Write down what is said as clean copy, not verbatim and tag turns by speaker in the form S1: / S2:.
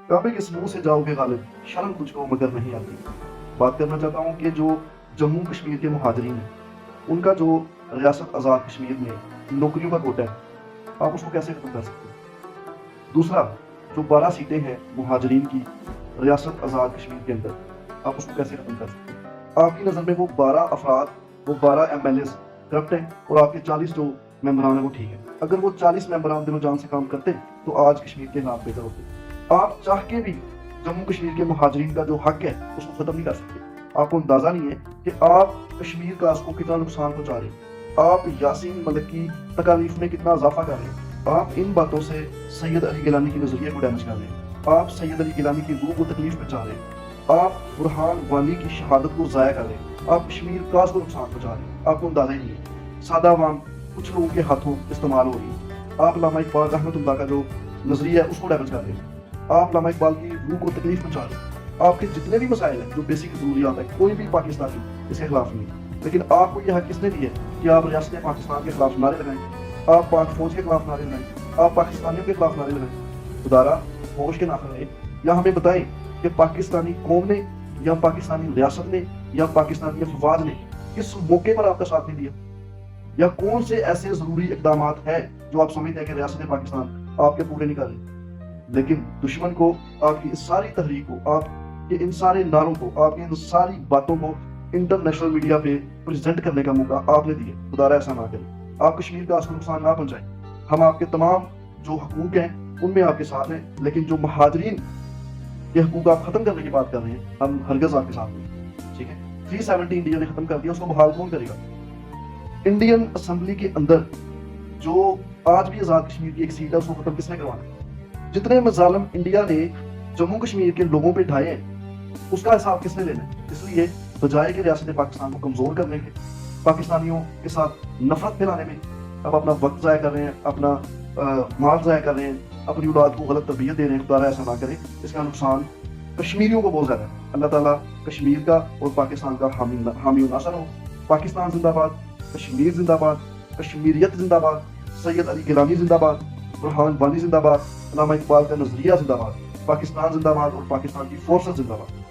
S1: काबे किस मुंह से जाओगे गालिब, शर्म तुझको मगर नहीं आती। बात करना चाहता हूँ कि जो जम्मू कश्मीर के मुहाजिरीन हैं, उनका जो रियासत आज़ाद कश्मीर में नौकरियों का कोटा है, आप उसको कैसे खत्म कर सकते हैं। दूसरा, जो 12 सीटें हैं मुहाजिरीन की रियासत आज़ाद कश्मीर के अंदर, आप उसको कैसे खत्म कर सकते हैं। आपकी नज़र में वो 12 अफराद, वो 12 MLAs करप्ट हैं और आपके 40 जो मेंबरान हैं वो ठीक है। अगर वो 40 मेंबरान दिलो जान से काम करते तो आज कश्मीर के हालात बेहतर होते। आप चाह के भी जम्मू कश्मीर के मुहाजिरीन का जो हक है उसको खत्म नहीं कर सकते। आपको अंदाजा नहीं है कि आप कश्मीर का उसको कितना नुकसान पहुंचा रहे हैं। आप यासीन मलिक की तकालीफ में कितना इजाफा कर रहे हैं। आप इन बातों से सैयद अली गिलानी की नजरिए को डैमेज कर रहे हैं। आप सैयद अली गिलानी की रूह को तकलीफ पहुंचा रहे हैं। आप बुरहान वानी की शहादत को ज़ाया कर रहे हैं। आप कश्मीर काज को नुकसान पहुंचा रहे हैं। आपको अंदाजा ही नहीं है। सादा आवाम कुछ लोगों के हाथों इस्तेमाल हो रही है। आप अल्लामा इकबाल रहमतुल्लाह का जो नजरिया है उसको डैमेज कर रहे हैं। आप अल्लामा इकबाल की रूह को तकलीफ पहुंचा रहे हैं। आपके जितने भी मसाइल हैं, जो बेसिक जरूरियात है, कोई भी पाकिस्तानी इसके खिलाफ नहीं है। लेकिन आपको यह हक किसने दिया है कि आप रियासत पाकिस्तान के खिलाफ नारे लगाएं, आप पाक फौज के खिलाफ नारे लगाएं, आप पाकिस्तानियों के खिलाफ नारे लगाएं। खुदारा होश के नाखन रहे, या हमें बताएं कि पाकिस्तानी कौम ने या पाकिस्तानी रियासत ने या पाकिस्तानी अफवाज ने किस मौके पर आपका साथ नहीं दिया, या कौन से ऐसे जरूरी इकदाम है जो आप समझते हैं कि रियासत पाकिस्तान आपके पूरे नहीं कर रही। लेकिन दुश्मन को आपकी इस सारी तहरीक को, आपके इन सारे नारों को, आपकी इन सारी बातों को इंटरनेशनल मीडिया पे प्रेजेंट करने का मौका आपने दिया। खुदारा ऐसा ना करें, आप कश्मीर का असली नुकसान ना पहुंचाएं। हम आपके तमाम जो हकूक हैं उनमें आपके साथ हैं, लेकिन जो महाजरीन के हकूक आप खत्म करने की बात कर रहे हैं, हम हरगज आपके साथ नहीं। ठीक है, 370 इंडिया ने खत्म कर दिया, उसको बहाल कौन करेगा। इंडियन असेंबली के अंदर जो आज भी आजाद कश्मीर की एक सीट है, उसको खत्म किसने करवाना। जितने मजालम इंडिया ने जम्मू कश्मीर के लोगों पे ढाए हैं, उसका हिसाब किसने लेना है। इसलिए बजाय के रियासत पाकिस्तान को कमजोर करने के, पाकिस्तानियों के साथ नफरत फैलाने में अब अपना वक्त ज़ाया कर रहे हैं, अपना माल ज़ाया कर रहे हैं, अपनी औलाद को गलत तरबियत दे रहे हैं। खुदा ऐसा ना करें, इसका नुकसान कश्मीरियों को बहुत ज़्यादा है। अल्लाह ताला कश्मीर का और पाकिस्तान का हामी नासर हो। पाकिस्तान जिंदाबाद, कश्मीर जिंदाबाद, कश्मीरियत जिंदाबाद, सैयद अली गिलानी जिंदाबाद, बुरहान वानी जिंदाबाद, अल्लामा इकबाल का नजरिया जिंदाबाद, पाकिस्तान जिंदाबाद और पाकिस्तान की फोर्सेस जिंदाबाद।